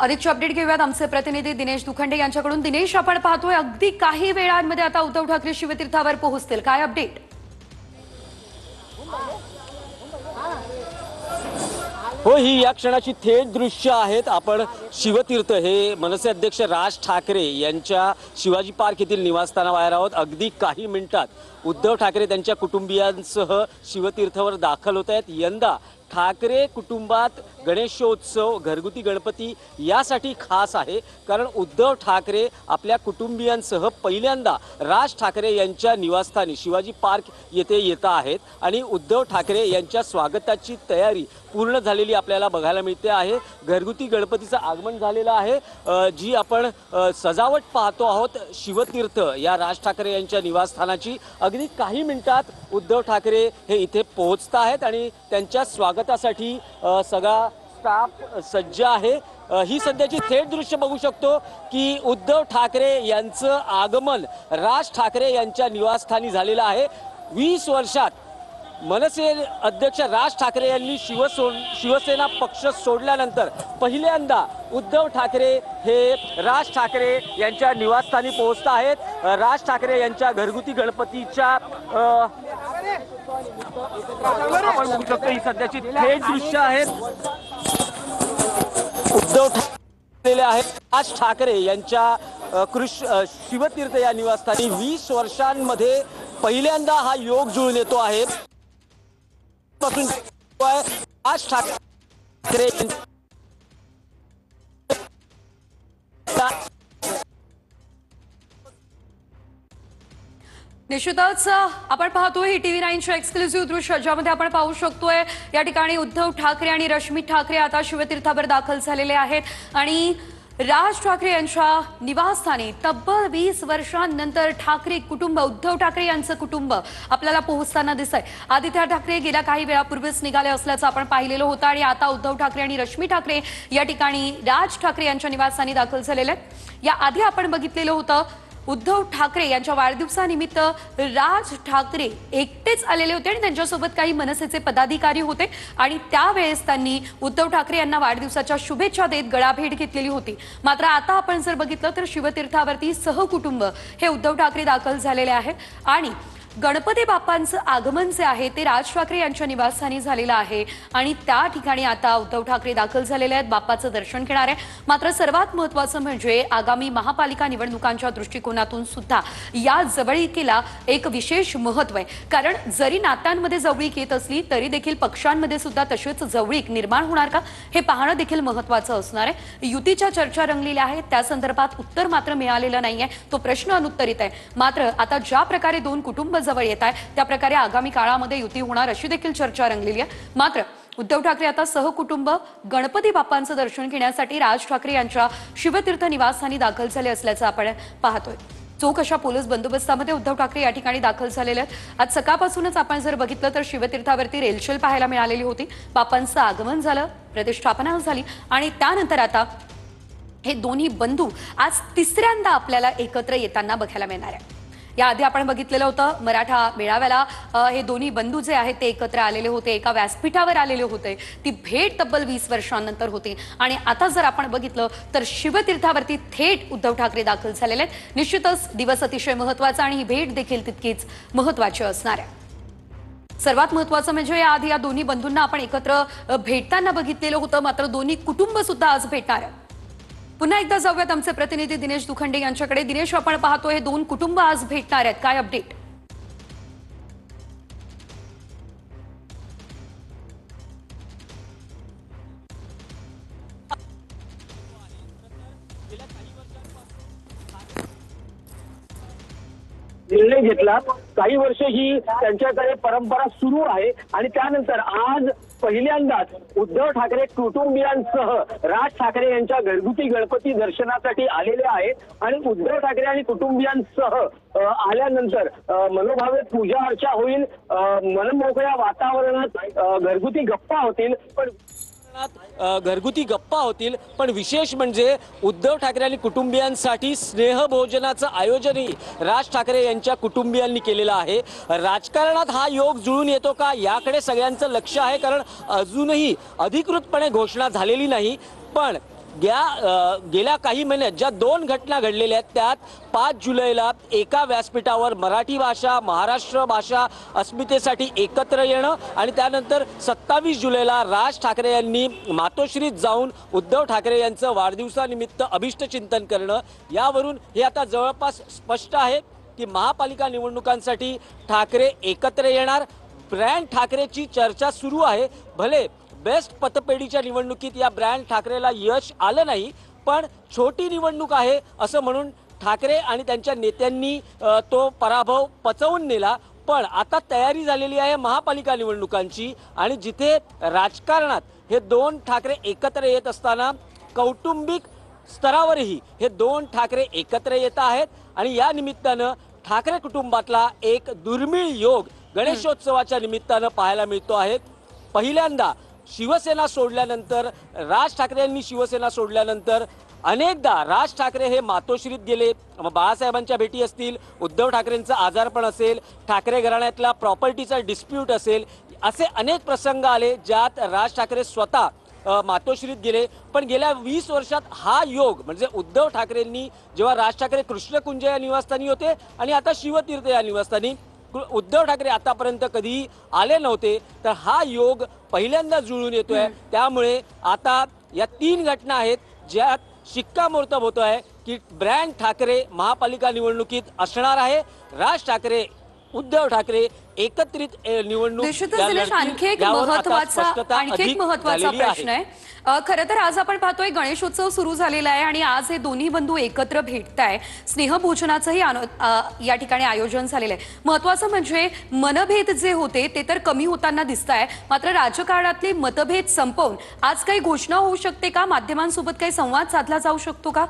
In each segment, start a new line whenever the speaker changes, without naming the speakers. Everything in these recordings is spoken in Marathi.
अधिकची अपडेट घेऊयात आमचे प्रतिनिधी दिनेश दुखंडे यांच्याकडून। दिनेश, आपण पाहतोय अगदी काही वेळांमध्ये आता उद्धव ठाकरे शिवतीर्थावर पोहोचतील, काय अपडेट?
हो, ही या क्षणाची थेट दृश्य आहेत। आपण शिवतीर्थ हे मनसे अध्यक्ष राज ठाकरे यांच्या शिवाजी पार्क येथील निवासस्थानाबाहेर आहोत। अगदी काही मिनिटात उद्धव ठाकरे त्यांच्या कुटुंबियांसह शिवतीर्थावर दाखल होत आहेत। यंदा ठाकरे कुटुंबात गणेशोत्सव घरगुती गणपती यासाठी खास आहे, कारण उद्धव ठाकरे आपल्या कुटुंबियांसह पहिल्यांदा राज ठाकरे यांच्या निवासस्थानी शिवाजी पार्क येथे येत आहेत आणि उद्धव ठाकरे यांच्या स्वागताची तयारी पूर्ण झालेली आपल्याला बघायला मिळते आहे। घरगुती गणपतीचं आगमन झालेलं आहे। जी आपण सजावट पाहतो आहोत शिवतीर्थ या राज ठाकरे यांच्या निवासस्थानाची, अगदी काही मिनिटात उद्धव ठाकरे हे इथे पोहोचत आहेत आणि त्यांच्या स्वागतासाठी सगळा स्टाफ सज्ज आहे। ही सध्याची थेट दृश्य बघू शकतो की उद्धव ठाकरे यांचं आगमन राज ठाकरे यांच्या निवासस्थानी झालेलं आहे। 20 वर्षात मनसे अध्यक्ष राज ठाकरे यांनी शिवसेना पक्ष सोडल्यानंतर पहिल्यांदा उद्धव ठाकरे हे राज ठाकरे यांच्या निवासस्थानी पोहोचत आहेत। राज ठाकरे यांच्या घरगुती गणपतीच्या आपण बघू शकतो ही सध्याची थेट दृश्य आहेत। उद्धव ठाकरे आहेत राज ठाकरे यांच्या शिवतीर्थ या निवासस्थानी 20 वर्षांमध्ये पहिल्यांदा हा योग जुळून येतो आहे। राज ठाकरे
निश्चितच आपण पाहतोय ही TV9च्या एक्सक्लुझिव्ह दृश्य, ज्यामध्ये आपण पाहू शकतोय या ठिकाणी उद्धव ठाकरे आणि रश्मी ठाकरे आता शिवतीर्थावर दाखल झालेले आहेत आणि राज ठाकरे यांच्या निवासस्थानी तब्बल 20 वर्षांनंतर ठाकरे कुटुंब, उद्धव ठाकरे यांचं कुटुंब आपल्याला पोहोचताना दिसतंय। आदित्य ठाकरे गेल्या काही वेळापूर्वीच निघाले असल्याचं आपण पाहिलेलं होतं आणि आता उद्धव ठाकरे आणि रश्मी ठाकरे या ठिकाणी राज ठाकरे यांच्या निवासस्थानी दाखल झालेले आहेत। या आधी आपण बघितलेलं होतं उद्धव ठाकरे यांच्या वाढदिवसानिमित्त राज ठाकरे एकटेच आलेले होते आणि त्यांच्यासोबत काही मनसेचे पदाधिकारी होते आणि त्यावेळेस त्यांनी उद्धव ठाकरे यांना वाढदिवसाच्या शुभेच्छा देत गळाभेट घेतलेली होती। मात्र आता आपण जर बघितलं तर शिवतीर्थावरती सहकुटुंब हे उद्धव ठाकरे दाखल झालेले आहेत आणि गणपती बाप्पांचं आगमन जे आहे ते राज ठाकरे यांच्या निवासस्थानी झालेलं आहे आणि त्या ठिकाणी आता उद्धव ठाकरे दाखल झालेले आहेत, बाप्पाचं दर्शन घेणार आहे। मात्र सर्वात महत्त्वाचं म्हणजे आगामी महापालिका निवडणुकांच्या दृष्टिकोनातून सुद्धा या जवळीकीला एक विशेष महत्त्व आहे, कारण जरी नात्यांमध्ये जवळीक येत असली तरी देखील पक्षांमध्ये सुद्धा तशीच जवळीक निर्माण होणार का हे पाहणं देखील महत्त्वाचं असणार आहे। युतीच्या चर्चा रंगलेल्या आहेत, त्या संदर्भात उत्तर मात्र मिळालेलं नाहीये, तो प्रश्न अनुत्तरित आहे। मात्र आता ज्या प्रकारे दोन कुटुंब जवळ येत आहे त्या प्रकारे आगामी काळामध्ये युती होणार अशी देखील चर्चा रंगलेली आहे। मात्र उद्धव ठाकरे आता सहकुटुंब गणपती बाप्पांचं दर्शन घेण्यासाठी राज ठाकरे यांच्या शिवतीर्थ निवासस्थानी दाखल झाले असल्याचं आपण पाहतोय। चोख अशा पोलीस बंदोबस्तामध्ये उद्धव ठाकरे या ठिकाणी दाखल झालेले आहेत। आज सकाळपासूनच आपण जर बघितलं तर शिवतीर्थावरती रेलचेल पाहायला मिळालेली होती, बाप्पांचं आगमन झालं, प्रतिष्ठापना झाली आणि त्यानंतर आता हे दोन्ही बंधू आज तिसऱ्यांदा आपल्याला एकत्र येताना बघायला मिळणार आहे। याआधी आपण बघितलेलं होतं मराठा मेळाव्याला हे दोन्ही बंधू जे आहेत ते एकत्र आलेले होते, एका व्यासपीठावर आलेले होते। ती भेट तब्बल 20 वर्षांनंतर होती आणि आता जर आपण बघितलं तर शिवतीर्थावरती थेट उद्धव ठाकरे दाखल झालेले आहेत। निश्चितच दिवस अतिशय महत्त्वाचा आणि ही भेट देखील तितकीच महत्त्वाची असणार आहे। सर्वात महत्त्वाचं म्हणजे याआधी या दोन्ही बंधूंना आपण एकत्र भेटताना बघितलेलं होतं, मात्र दोन्ही कुटुंब सुद्धा आज भेटणार आहेत। पुन्हा एकदा जाऊयात आमचे प्रतिनिधी दिनेश दुखंडे यांच्याकडे। दिनेश, आपण पाहतोय दोन कुटुंब आज भेटणार आहेत, काय अपडेट?
निर्णय घेतला, काही वर्ष ही त्यांच्याकडे परंपरा सुरू आहे आणि त्यानंतर आज पहिल्यांदाच उद्धव ठाकरे कुटुंबियांसह राज ठाकरे यांच्या घरगुती गणपती दर्शनासाठी आलेले आहेत आणि उद्धव ठाकरे आणि कुटुंबियांसह आल्यानंतर मनोभावे पूजा अर्चा होईल, मनमोकळ्या वातावरणात घरगुती गप्पा होतील। पण विशेष म्हणजे उद्धव ठाकरे आणि कुटुंबियांसाठी स्नेहभोजनाचं आयोजनही राज ठाकरे यांच्या कुटुंबियांनी केलेलं आहे। राजकारणात हा योग जुळून येतो का याकडे सगळ्यांचं लक्ष आहे, कारण अजूनही अधिकृतपणे घोषणा झालेली नाही, पण गेल्या काही महिन्यात ज्या 2 घटना घडलेल्या आहेत त्यात 5 जुलैला एका व्यासपीठावर मराठी भाषा महाराष्ट्र भाषा अस्मितेसाठी एकत्र येणं आणि त्यानंतर 27 जुलैला राज ठाकरे यांनी मातोश्रीत जाऊन उद्धव ठाकरे यांचं वाढदिवसानिमित्त अभिष्टचिंतन करणं, यावरून हे आता जवळपास स्पष्ट आहे की महापालिका निवडणुकांसाठी ठाकरे एकत्र येणार। ब्रँड ठाकरेची चर्चा सुरू आहे। भले बेस्ट पतपेढीच्या निवडणुकीत या ब्रँड ठाकरेला यश आलं नाही, पण छोटी निवडणूक आहे असं म्हणून ठाकरे आणि त्यांच्या नेत्यांनी तो पराभव पचवून नेला। पण आता तयारी झालेली आहे महापालिका निवडणुकांची आणि जिथे राजकारणात हे 2 ठाकरे एकत्र येत असताना कौटुंबिक स्तरावरही हे 2 ठाकरे एकत्र येत आहेत आणि या निमित्तानं ठाकरे कुटुंबातला एक दुर्मिळ योग गणेशोत्सवाच्या निमित्तानं पाहायला मिळतो आहे। पहिल्यांदा शिवसेना सोडल्यानंतर राज ठाकरे यांनी शिवसेना सोडल्यानंतर अनेकदा राज ठाकरे हे मातोश्रीत गेले, बाळासाहेबांच्या भेटी असतील, उद्धव ठाकरेंचं आजारपण असेल, ठाकरे घराण्यातला प्रॉपर्टीचा डिस्प्यूट असेल, असे अनेक प्रसंग आले ज्यात राज ठाकरे स्वतः मातोश्रीत गेले। पण गेल्या 20 वर्षात हा योग म्हणजे उद्धव ठाकरेंनी जेव्हा राज ठाकरे कृष्णकुंज या निवासस्थानी होते आणि आता शिवतीर्थ या निवासस्थानी उद्धव ठाकरे आतापर्यंत कधी आले नव्हते, तर हा योग पहिल्यांदा जुळून येतोय। त्यामुळे आता या 3 घटना आहेत ज्यात शिक्कामोर्तब होतो आहे की ब्रँड ठाकरे महापालिका निवडणुकीत असणार आहे। राज ठाकरे उद्धव ठाकरे एकत्रित निवडणूक
निश्चितच दिनेश, आणखी एक महत्त्वाचा प्रश्न आहे। खरं तर आज आपण पाहतोय गणेशोत्सव सुरू झालेला आहे आणि आज हे दोन्ही बंधू एकत्र भेटताय। स्नेहभोजनाचंही या ठिकाणी आयोजन झालेलं आहे। महत्त्वाचं म्हणजे मनभेद जे होते ते तर कमी होताना दिसत आहे, मात्र राजकारणातले मतभेद संपवून आज काही घोषणा होऊ शकते का? माध्यमांसोबत काही संवाद साधला जाऊ शकतो का?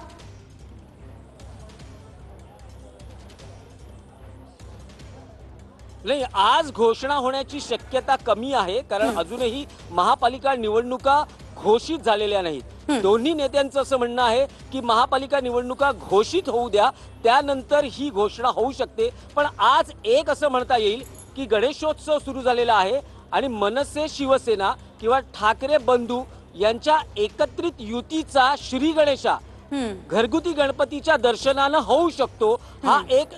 नाही, आज घोषणा होण्याची शक्यता कमी आहे, कारण अजूनही महापालिका निवडणुका घोषित झालेल्या नाहीत। दोन्ही नेत्यांचं असं म्हणणं आहे की महापालिका निवडणुका घोषित होऊ द्या, त्यानंतर ही घोषणा होऊ शकते। पण आज एक असं म्हणता येईल की गणेशोत्सव सुरू झालेला आहे आणि मनसे शिवसेना किंवा ठाकरे बंधू यांच्या एकत्रित युतीचा श्री गणेशा घरगुती गणपतीच्या दर्शनानं होऊ शकतो। हा एक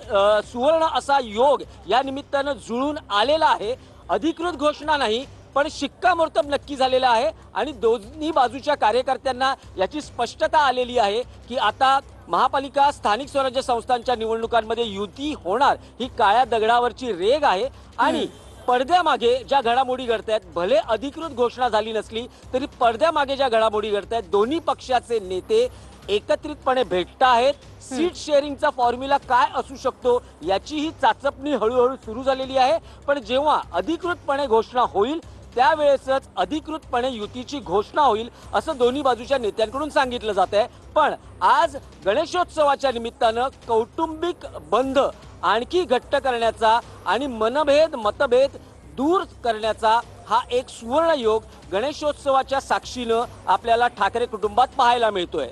सुवर्ण असा योग या निमित्तानं जुळून आलेला आहे। अधिकृत घोषणा नाही, पण शिक्कामोर्तब नक्की झालेला आहे आणि दोन्ही बाजूच्या कार्यकर्त्यांना याची स्पष्टता आलेली आहे की आता महापालिका स्थानिक स्वराज्य संस्थांच्या निवडणुकांमध्ये युती होणार, ही काळ्या दगडावरची रेघ आहे। आणि पडद्यामागे ज्या घडामोडी घडतायत, भले अधिकृत घोषणा झाली नसली तरी पडद्यामागे ज्या घडामोडी घडतायत, दोन्ही पक्षाचे नेते एकत्रितपणे भेटत आहेत। सीट शेअरिंगचा फॉर्म्युला काय असू शकतो याची ही चाचपणी हळूहळू सुरू झालेली आहे। पण जेव्हा अधिकृतपणे घोषणा होईल त्यावेळेसच अधिकृतपणे युतीची घोषणा होईल असं दोन्ही बाजूच्या नेत्यांकडून सांगितलं जात आहे। पण आज गणेशोत्सवाच्या निमित्तानं कौटुंबिक बंध आणखी घट्ट करण्याचा आणि मतभेद दूर करण्याचा हा एक सुवर्ण योग गणेशोत्सवाच्या साक्षीनं आपल्याला ठाकरे कुटुंबात पाहायला मिळतोय।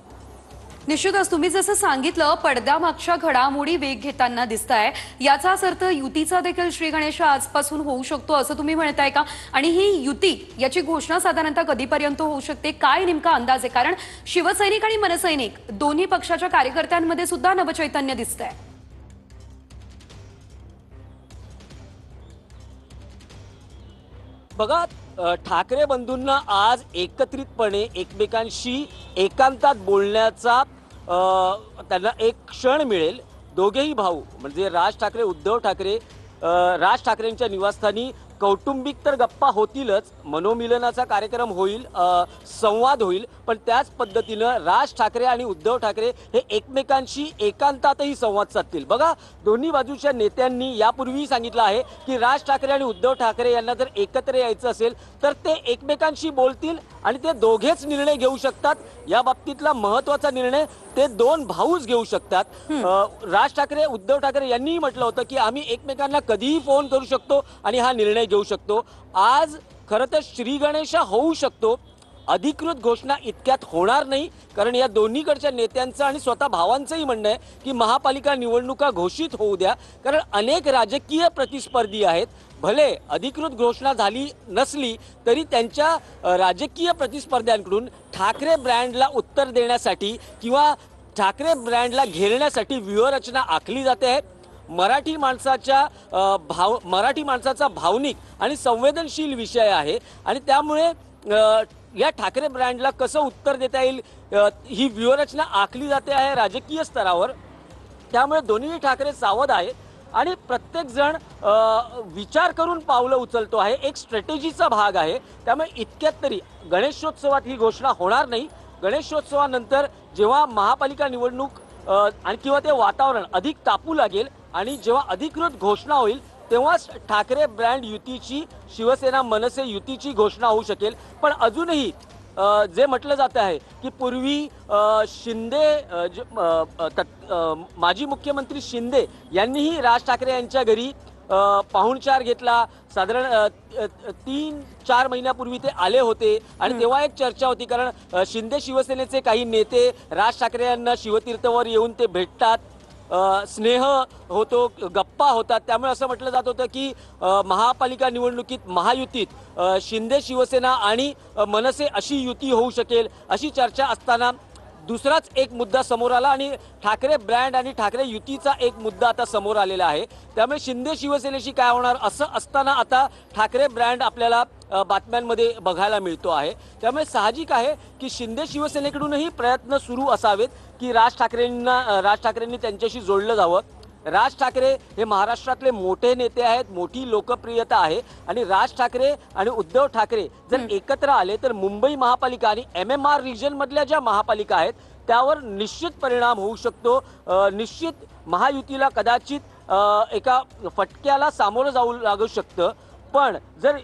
निश्चितच तुम्ही जसं सांगितलं, पडद्यामागच्या घडामोडी वेग घेताना दिसत आहे, याचाच अर्थ युतीचा देखील श्री गणेश आजपासून होऊ शकतो असं तुम्ही म्हणताय का? आणि ही युती याची घोषणा साधारणतः कधीपर्यंत होऊ शकते, काय नेमका अंदाज आहे? कारण शिवसैनिक आणि मनसैनिक दोन्ही पक्षाच्या कार्यकर्त्यांमध्ये सुद्धा नवचैतन्य दिसत आहे।
बघा, ठाकरे बंधूंना आज एकत्रितपणे एकमेकांशी एकांतात बोलण्याचा त्यांना एक क्षण मिळेल। दोघेही भाऊ म्हणजे राज ठाकरे उद्धव ठाकरे राज ठाकरेंच्या निवासस्थानी कौटुंबिक तर गप्पा होतीलच, मनोमिलनाचा कार्यक्रम होईल, संवाद होईल, पण त्याच पद्धतीनं राज ठाकरे आणि उद्धव ठाकरे हे एकमेकांशी एकांतातही संवाद साधतील। बघा, दोन्ही बाजूच्या नेत्यांनी यापूर्वी सांगितलं आहे की राज ठाकरे आणि उद्धव ठाकरे यांना जर एकत्र यायचं असेल तर ते एकमेकांशी बोलतील आणि ते दोघेच निर्णय घेऊ शकतात। या बाबतीतला महत्त्वाचा निर्णय ते 2 भाऊच घेऊ शकतात। राज ठाकरे उद्धव ठाकरे यांनीही म्हटलं होतं की आम्ही एकमेकांना कधीही फोन करू शकतो आणि हा निर्णय घेऊ शकतो। आज खरं तर श्री गणेशा होऊ शकतो, अधिकृत घोषणा इतक्यात होणार नाही, कारण या दोन्हीकडच्या नेत्यांचं आणि स्वतः भावांचंही म्हणणं आहे की महापालिका निवडणुका घोषित होऊ द्या, कारण अनेक राजकीय प्रतिस्पर्धी आहेत भले अधिकृत घोषणा झाली नसली तरी त्यांच्या राजकीय प्रतिस्पर्ध्यांकडून ठाकरे ब्रँडला उत्तर देण्यासाठी किंवा ठाकरे ब्रँडला घेरण्यासाठी व्यूहरचना आखली जाते आहे। मराठी माणसाचा भावनिक आणि संवेदनशील विषय आहे आणि त्यामुळे या ठाकरे ब्रँडला कसं उत्तर देता येईल ही व्यूहरचना आखली जाते आहे राजकीय स्तरावर। त्यामुळे दोन्ही ठाकरे सावध आहेत आणि प्रत्येक जण विचार करून पावलं उचलतो आहे, एक स्ट्रॅटेजीचा भाग आहे। त्यामुळे इतक्यात तरी गणेशोत्सवात ही घोषणा होणार नाही। गणेशोत्सवानंतर जेव्हा महापालिका निवडणूक आणि किंवा ते वातावरण अधिक तापू लागेल आणि जेव्हा अधिकृत घोषणा होईल तेव्हाच ठाकरे ब्रँड युतीची, शिवसेना मनसे युतीची घोषणा होऊ शकेल। पण अजूनही जे म्हटलं जात आहे की पूर्वी माजी मुख्यमंत्री शिंदे यांनीही राज ठाकरे यांच्या घरी पाहुणचार घेतला। साधारण 3-4 महिन्यापूर्वी ते आले होते आणि तेव्हा एक चर्चा होती, कारण शिंदे शिवसेनेचे काही नेते राज ठाकरे यांना शिवतीर्थवर येऊन ते भेटतात, स्नेह होतो, गप्पा होतात। त्यामुळे असं म्हटलं जात होतं की महापालिका निवडणुकीत महायुतीत शिंदे शिवसेना आणि मनसे अशी युती होऊ शकेल, अशी चर्चा असताना दुसराच एक मुद्दा समोर आला आणि ठाकरे ब्रँड आणि ठाकरे युतीचा एक मुद्दा आता समोर आलेला आहे। त्यामुळे शिंदे शिवसेनेशी काय होणार असं असताना आता ठाकरे ब्रँड आपल्याला बातम्यांमध्ये बघायला मिळतो आहे। त्यामुळे साहजिक आहे की शिंदे शिवसेनेकडूनही प्रयत्न सुरू असावेत की राज ठाकरेंनी त्यांच्याशी जोडलं जावं। राज ठाकरे हे महाराष्ट्रातले मोठे नेते आहेत, मोठी लोकप्रियता आहे आणि राज ठाकरे आणि उद्धव ठाकरे जर एकत्र आले तर मुंबई महापालिका आणि MMR रिजन मधल्या ज्या महापालिका आहेत त्यावर निश्चित परिणाम होऊ शकतो। निश्चित महायुतीला कदाचित एका फटक्याला सामोरं जाऊ लागू शकतं। पण जर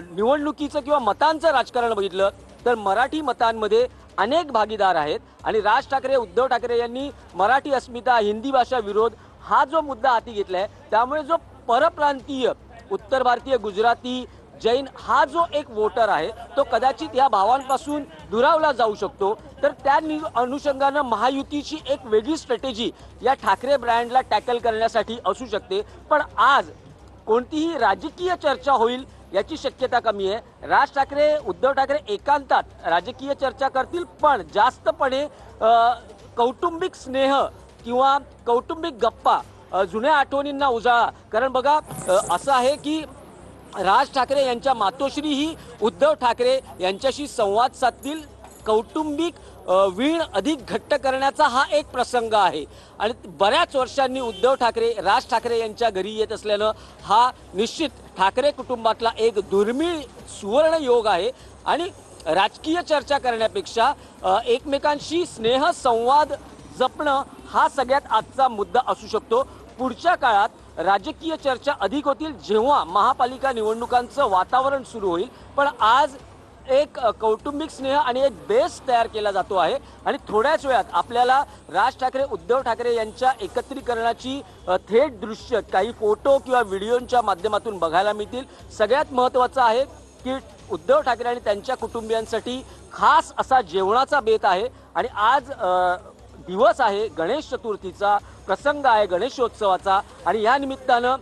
निवडणुकीचं किंवा मतांचं राजकारण बघितलं तर मराठी मतांमध्ये अनेक भागीदार आहेत आणि राज ठाकरे, उद्धव ठाकरे यांनी मराठी अस्मिता, हिंदी भाषा विरोध हा जो मुद्दा हाती घेतलाय, त्यामुळे जो परप्रांतीय, उत्तर भारतीय, गुजराती, जैन हा जो एक वोटर आहे तो कदाचित या भावांपासून दुरावला जाऊ शकतो। तर त्या अनुषंगानं महायुतीची एक वेगळी स्ट्रॅटेजी या ठाकरे ब्रँडला टॅकल करण्यासाठी असू शकते। पण आज कोणतीही राजकीय चर्चा होईल याची शक्यता कमी आहे। राज ठाकरे, उद्धव ठाकरे एकांतात राजकीय चर्चा करतील, पण जास्तपणे कौटुंबिक स्नेह किंवा कौटुंबिक गप्पा, जुन्या आठवणींना उजाळा। कारण बघा असं आहे की राज ठाकरे यांच्या मातोश्रीही उद्धव ठाकरे यांच्याशी संवाद साधतील, कौटुंबिक वीण अधिक घट्ट करण्याचा हा एक प्रसंग आहे आणि बऱ्याच वर्षांनी उद्धव ठाकरे राज ठाकरे यांच्या घरी येत असल्यानं हा निश्चित ठाकरे कुटुंबातला एक दुर्मिळ सुवर्ण योग आहे आणि राजकीय चर्चा करण्यापेक्षा एकमेकांशी स्नेह संवाद जपणं हा सगळ्यात आजचा मुद्दा असू शकतो। पुढच्या काळात राजकीय चर्चा अधिक होतील जेव्हा महापालिका निवडणुकांचं वातावरण सुरू होईल। पण आज एक कौटुंबिक स्नेह आणि एक बेस तयार केला जातो आहे आणि थोड्याच वेळात आपल्याला राज ठाकरे, उद्धव ठाकरे यांच्या एकत्रीकरणाची थेट दृश्य काही फोटो किंवा व्हिडिओच्या माध्यमातून बघायला मिळतील। सगळ्यात महत्त्वाचं आहे की उद्धव ठाकरे आणि त्यांच्या कुटुंबियांसाठी खास असा जेवणाचा बेत आहे आणि आज दिवस आहे गणेश चतुर्थीचा, प्रसंग आहे गणेशोत्सवाचा आणि या निमित्तानं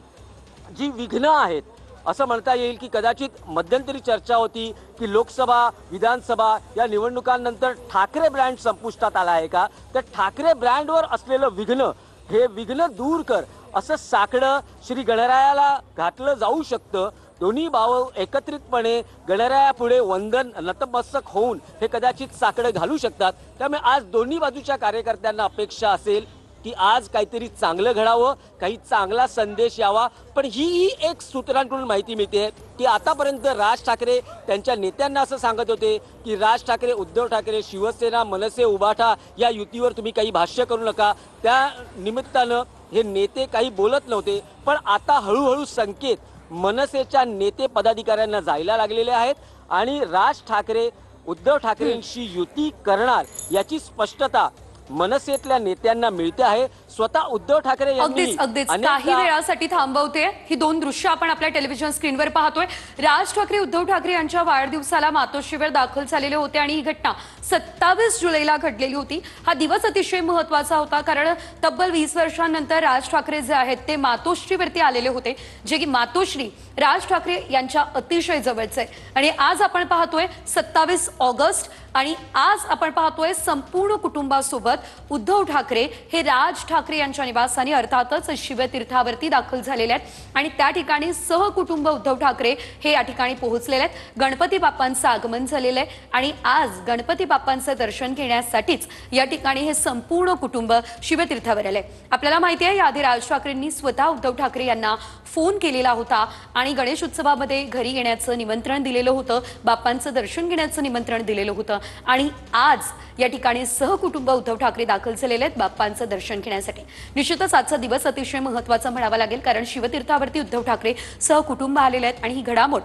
जी विघ्न आहेत असं म्हणता येईल की कदाचित मध्यंतरी चर्चा होती की लोकसभा, विधानसभा या निवडणुकांनंतर ठाकरे ब्रँड संपुष्टात आला आहे का, तर ठाकरे ब्रँडवर असलेलं विघ्न हे विघ्न दूर कर असं साकडं श्री गणरायाला घातलं जाऊ शकतं। दोन्ही भाऊ एकत्रितपणे गणरायापुढे वंदन नतमस्तक होऊन हे कदाचित साकडं घालू शकतात। त्यामुळे आज दोन्ही बाजूच्या कार्यकर्त्यांना अपेक्षा असेल की आज काहीतरी चांगलं घडावं, काही चांगला संदेश यावा। पण ही एक सूत्रांकडून माहिती मिळते की आतापर्यंत राज ठाकरे त्यांच्या नेत्यांना असं सांगत होते की राज ठाकरे, उद्धव ठाकरे, शिवसेना, मनसे, उभाठा या युतीवर तुम्ही काही भाष्य करू नका। त्या निमित्तानं हे नेते काही बोलत नव्हते, पण आता हळूहळू संकेत मनसेच्या नेते पदाधिकाऱ्यांना जायला लागलेले आहेत आणि राज ठाकरे, उद्धव ठाकरेंशी युती करणार याची स्पष्टता मनसेतल्या नेत्यांना मिळते आहे। स्वतः उद्धव ठाकरे यांनी
अगदीच काही वेळासाठी थांबवते ही दोन दृश्य आपण आपल्या टेलिव्हिजन स्क्रीनवर पाहतोय। राज ठाकरे उद्धव ठाकरे यांच्या वाढदिवसाला मातोश्रीवर दाखल झालेले होते आणि ही घटना 27 जुलैला घडलेली होती। हा दिवस अतिशय महत्त्वाचा होता कारण तब्बल 20 वर्षांनंतर राज ठाकरे जे आहेत ते मातोश्रीवरती आलेले होते, जे की मातोश्री राज ठाकरे यांच्या अतिशय जवळचे आहे। आणि आज आपण पाहतोय 27 ऑगस्ट आणि आज आपण पाहतोय संपूर्ण कुटुंबासोबत उद्धव ठाकरे हे राज ठाकरे यांच्या निवासस्थानी अर्थातच शिवतीर्थावरती दाखल झालेले आहेत आणि त्या ठिकाणी सहकुटुंब उद्धव ठाकरे हे या ठिकाणी पोहोचलेले आहेत। गणपती बाप्पांचं आगमन झालेलं आहे आणि आज गणपती बाप्पांचं दर्शन घेण्यासाठीच या ठिकाणी हे संपूर्ण कुटुंब शिवतीर्थावर आले। आपल्याला माहिती आहे याआधी राज ठाकरेंनी स्वतः उद्धव ठाकरे यांना फोन केलेला होता आणि गणेश उत्सवामध्ये घरी येण्याचं निमंत्रण दिलेलं होतं, बाप्पांचं दर्शन घेण्याचं निमंत्रण दिलेलं होतं आणि आज या ठिकाणी सहकुटुंब उद्धव ठाकरे दाखल झालेले आहेत बाप्पांचं दर्शन घेण्यासाठी। निश्चितच आजचा दिवस अतिशय महत्त्वाचा म्हणावा लागेल कारण शिवतीर्थावरती उद्धव ठाकरे सहकुटुंब आलेले आहेत आणि ही घडामोड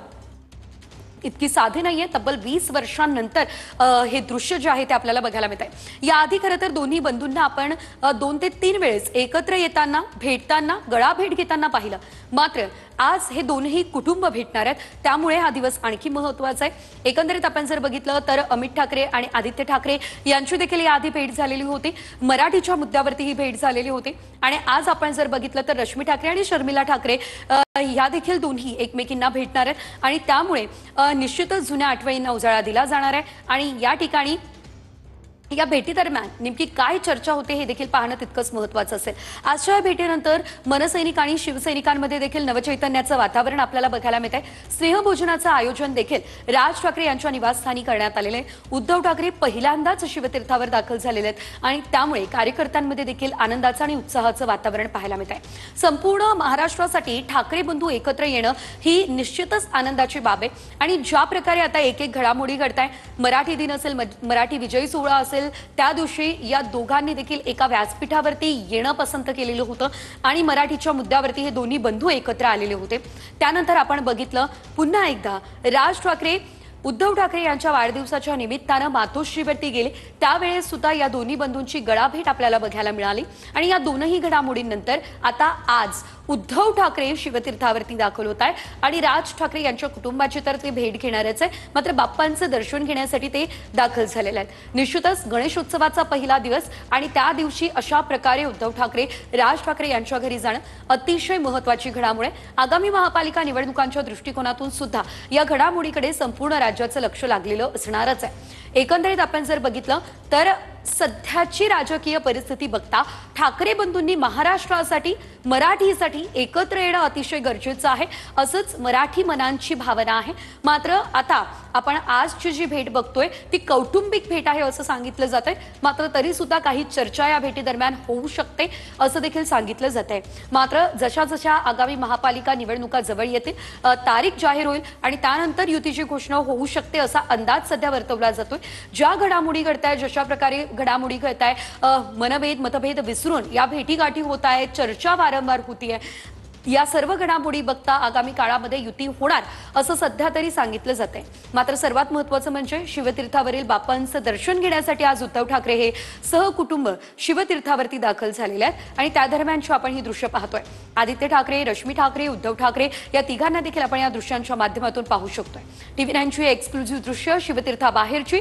इतकी साधी नाहीये। तब्बल 20 वर्षांनंतर हे दृश्य जे आहे ते आपल्याला बघायला मिळत आहे। याआधी खरं तर दोन्ही बंधूंना आपण 2 ते 3 वेळेस एकत्र येताना भेटताना गळा भेट घेताना पाहिलं, मात्र आज हे दोन्ही कुटुंब भेटणार आहेत त्यामुळे हा दिवस आणखी महत्त्वाचा आहे। एकंदरीत आपण जर बघितलं तर अमित ठाकरे आणि आदित्य ठाकरे यांची देखील याआधी भेट झालेली होती, मराठीच्या मुद्द्यावरती ही भेट झालेली होती आणि आज आपण जर बघितलं तर रश्मी ठाकरे आणि शर्मिला ठाकरे या देखील दोन्ही एकमेकींना भेटणार आहेत आणि त्यामुळे निश्चितच जुन्या आठवणींना उजाळा दिला जाणार आहे आणि या ठिकाणी या भेटीदरम्यान नेमकी काय चर्चा होते हे देखील पाहणं तितकंच महत्त्वाचं असेल। आजच्या या भेटीनंतर मनसैनिक आणि शिवसैनिकांमध्ये देखील नवचैतन्याचं वातावरण आपल्याला बघायला मिळत आहे। स्नेहभोजनाचं आयोजन देखील राज ठाकरे यांच्या निवासस्थानी करण्यात आलेलं आहे। उद्धव ठाकरे पहिल्यांदाच शिवतीर्थावर दाखल झालेले आहेत आणि त्यामुळे कार्यकर्त्यांमध्ये देखील आनंदाचं आणि उत्साहाचं वातावरण पाहायला मिळत आहे। संपूर्ण महाराष्ट्रासाठी ठाकरे बंधू एकत्र येणं ही निश्चितच आनंदाची बाब आहे आणि ज्या प्रकारे आता एक एक घडामोडी घडताय, मराठी दिन असेल, मराठी विजयी सोहळा असेल, त्या दिवशी या दोघांनी देखील एका व्यासपीठावरती येणं पसंत केलेलं होतं आणि मराठीच्या मुद्द्यावरती हे दोन्ही बंधू एकत्र आलेले होते। त्यानंतर आपण बघितलं पुन्हा एकदा राज ठाकरे उद्धव ठाकरे यांच्या वाढदिवसाच्या निमित्तानं मातोश्रीवरती गेले, त्यावेळेस सुद्धा या दोन्ही बंधूंची गळाभेट आपल्याला बघायला मिळाली आणि या दोनही घडामोडींनंतर आता आज उद्धव ठाकरे शिवतीर्थावरती दाखल होत आहे आणि राज ठाकरे यांच्या कुटुंबाची तर ते भेट घेणारच आहे, मात्र बाप्पांचं दर्शन घेण्यासाठी ते दाखल झालेले आहेत। निश्चितच गणेशोत्सवाचा पहिला दिवस आणि त्या दिवशी अशा प्रकारे उद्धव ठाकरे राज ठाकरे यांच्या घरी जाणं अतिशय महत्त्वाची घडामोड आहे। आगामी महापालिका निवडणुकांच्या दृष्टिकोनातून सुद्धा या घडामोडीकडे संपूर्ण राज्याचं लक्ष लागलेलं असणारच आहे। एकंदरीत आपण जर बघितलं तर सध्याची राजकीय परिस्थिती बघता ठाकरे बंधूंनी महाराष्ट्रासाठी मराठीसाठी एकत्र येणं अतिशय गरजेचं आहे, असंच मराठी मनांची भावना आहे। मात्र आता आपण आजची जी भेट बघतोय ती कौटुंबिक भेट आहे असं सांगितलं जातंय, मात्र तरी सुद्धा काही चर्चा या भेटी दरम्यान होऊ शकते असं देखील सांगितलं जातंय। मात्र जशा जशा आगामी महापालिका निवडणुका जवळ येतील, तारीख जाहीर होईल आणि त्यानंतर युतीची घोषणा होऊ शकते असा अंदाज सध्या वर्तवला जातोय। ज्या घडामोडी घडतायत, जशा प्रकारे घडामोडी घडताय, मतभेद विसरून या भेटीगाठी होत आहेत, चर्चा वारंवार होतीये, या सर्व घडामोडी बघता आगामी काळामध्ये युती होणार असं सध्या तरी सांगितलं जातंय। मात्र सर्वात महत्त्वाचं म्हणजे शिवतीर्थावरील बाप्पांचं दर्शन घेण्यासाठी आज उद्धव ठाकरे हे सहकुटुंब शिवतीर्थावरती दाखल झालेले आहेत आणि त्या दरम्यानची आपण ही दृश्य पाहतोय। आदित्य ठाकरे, रश्मी ठाकरे, उद्धव ठाकरे या तिघांना देखील आपण या दृश्यांच्या माध्यमातून पाहू शकतोय। TV9 ची एक्सक्लुझिव्ह दृश्य शिवतीर्थाबाहेरची।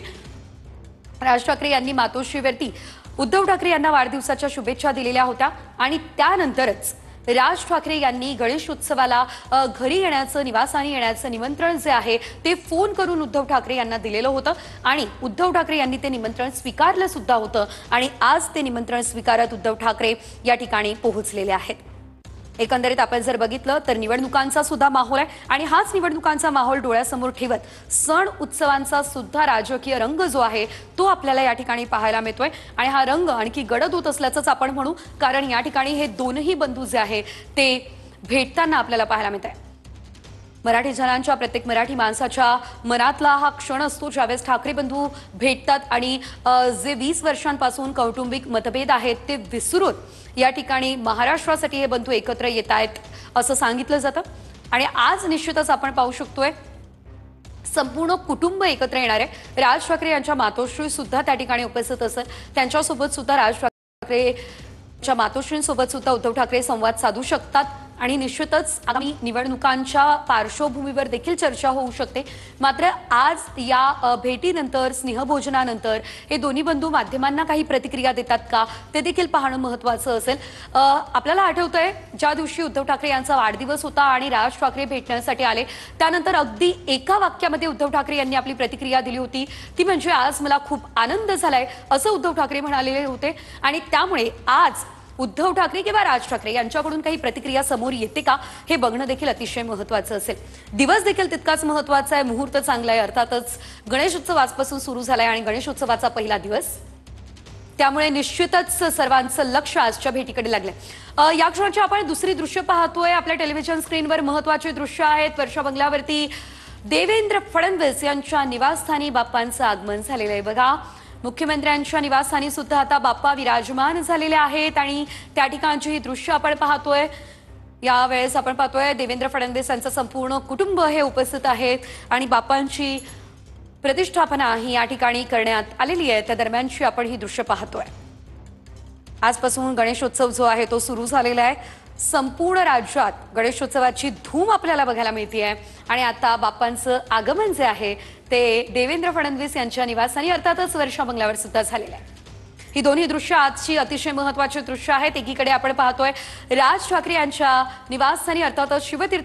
राज ठाकरे यांनी मातोश्रीवरती उद्धव ठाकरे यांना वाढदिवसाच्या शुभेच्छा दिलेल्या होत्या आणि त्यानंतरच राज ठाकरे यांनी गणेशोत्सवाला घरी येण्याचं, निवासस्थानी येण्याचं निमंत्रण जे आहे ते फोन करून उद्धव ठाकरे यांना दिलेलं होतं आणि उद्धव ठाकरे यांनी ते निमंत्रण स्वीकारलं सुद्धा होतं आणि आज ते निमंत्रण स्वीकारत उद्धव ठाकरे या ठिकाणी पोहोचलेले आहेत। एकंदरीत आपण जर बघितलं तर निवडणुकांचा सुद्धा माहोल आहे आणि हाच निवडणुकांचा माहोल डोळ्यासमोर ठेवत सण उत्सवांचा सुद्धा राजकीय रंग जो आहे तो आपल्याला या ठिकाणी पाहायला मिळतोय आणि हा रंग आणखी गडद होत असल्याचंच आपण म्हणू, कारण या ठिकाणी हे दोनही बंधू जे आहे ते भेटताना आपल्याला पाहायला मिळत आहे। मराठी जनांच्या, प्रत्येक मराठी माणसाच्या मनातला हा क्षण असतो ज्यावेळेस ठाकरे बंधू भेटतात आणि जे 20 वर्षांपासून कौटुंबिक मतभेद आहेत ते विसरून या ठिकाणी महाराष्ट्रासाठी हे बंधू एकत्र येत आहेत असं सांगितलं जातं आणि आज निश्चितच आपण पाहू शकतोय संपूर्ण कुटुंब एकत्र येणार आहे। राज ठाकरे यांच्या मातोश्री सुद्धा त्या ठिकाणी उपस्थित असेल, त्यांच्यासोबत सुद्धा राज ठाकरे च्या मातोश्रींसोबत सुद्धा उद्धव ठाकरे संवाद साधू शकतात आणि निश्चितच आगामी निवडणुकांच्या पार्श्वभूमीवर देखील चर्चा होऊ शकते। मात्र आज या भेटीनंतर स्नेहभोजनानंतर हे दोन्ही बंधू माध्यमांना काही प्रतिक्रिया देतात का ते देखील पाहणं महत्त्वाचं असेल। आपल्याला आठवतंय ज्या दिवशी उद्धव ठाकरे यांचा वाढदिवस होता आणि राज ठाकरे भेटण्यासाठी आले त्यानंतर अगदी एका वाक्यामध्ये उद्धव ठाकरे यांनी आपली प्रतिक्रिया दिली होती, ती म्हणजे आज मला खूप आनंद झालाय असं उद्धव ठाकरे म्हणालेले होते। आणि त्यामुळे आज उद्धव ठाकरे किंवा राज ठाकरे यांच्याकडून काही प्रतिक्रिया समोर येते का हे बघणं देखील अतिशय महत्त्वाचं असेल। दिवस देखील तितकाच महत्त्वाचा आहे, मुहूर्त चांगला आहे, अर्थातच गणेशोत्सव आजपासून सुरू झालाय आणि गणेशोत्सवाचा पहिला दिवस, त्यामुळे निश्चितच सर्वांचं लक्ष आजच्या भेटीकडे लागलंय। या क्षणाची आपण दुसरी दृश्य पाहतोय आपल्या टेलिव्हिजन स्क्रीनवर। महत्त्वाचे दृश्य आहेत, वर्षा बंगल्यावरती देवेंद्र फडणवीस यांच्या निवासस्थानी बाप्पांचं आगमन झालेलं आहे। बघा, मुख्यमंत्र्यांच्या निवासस्थानी सुद्धा आता बाप्पा विराजमान झालेले आहेत आणि त्या ठिकाणची ही दृश्य आपण पाहतोय। यावेळेस आपण पाहतोय देवेंद्र फडणवीस यांचं संपूर्ण कुटुंब हे उपस्थित आहेत आणि बाप्पांची प्रतिष्ठापना ही या ठिकाणी करण्यात आलेली आहे। त्या दरम्यानची आपण ही दृश्य पाहतोय। आजपासून गणेशोत्सव जो आहे तो सुरू झालेला आहे। संपूर्ण राज्यात गणेशोत्सवाची धूम आपल्याला बघायला मिळते आहे आणि आता बाप्पांचं आगमन जे आहे ते देवेंद्र फडणवीस यांच्या निवासस्थानी अर्थातच वर्षा बंगल्यावर सुद्धा झालेलं आहे। ही दोन्ही दृश्य आजची अतिशय महत्त्वाची दृश्य आहेत। एकीकडे आपण पाहतोय राज ठाकरे यांच्या निवासस्थानी अर्थातच शिवतीर्थ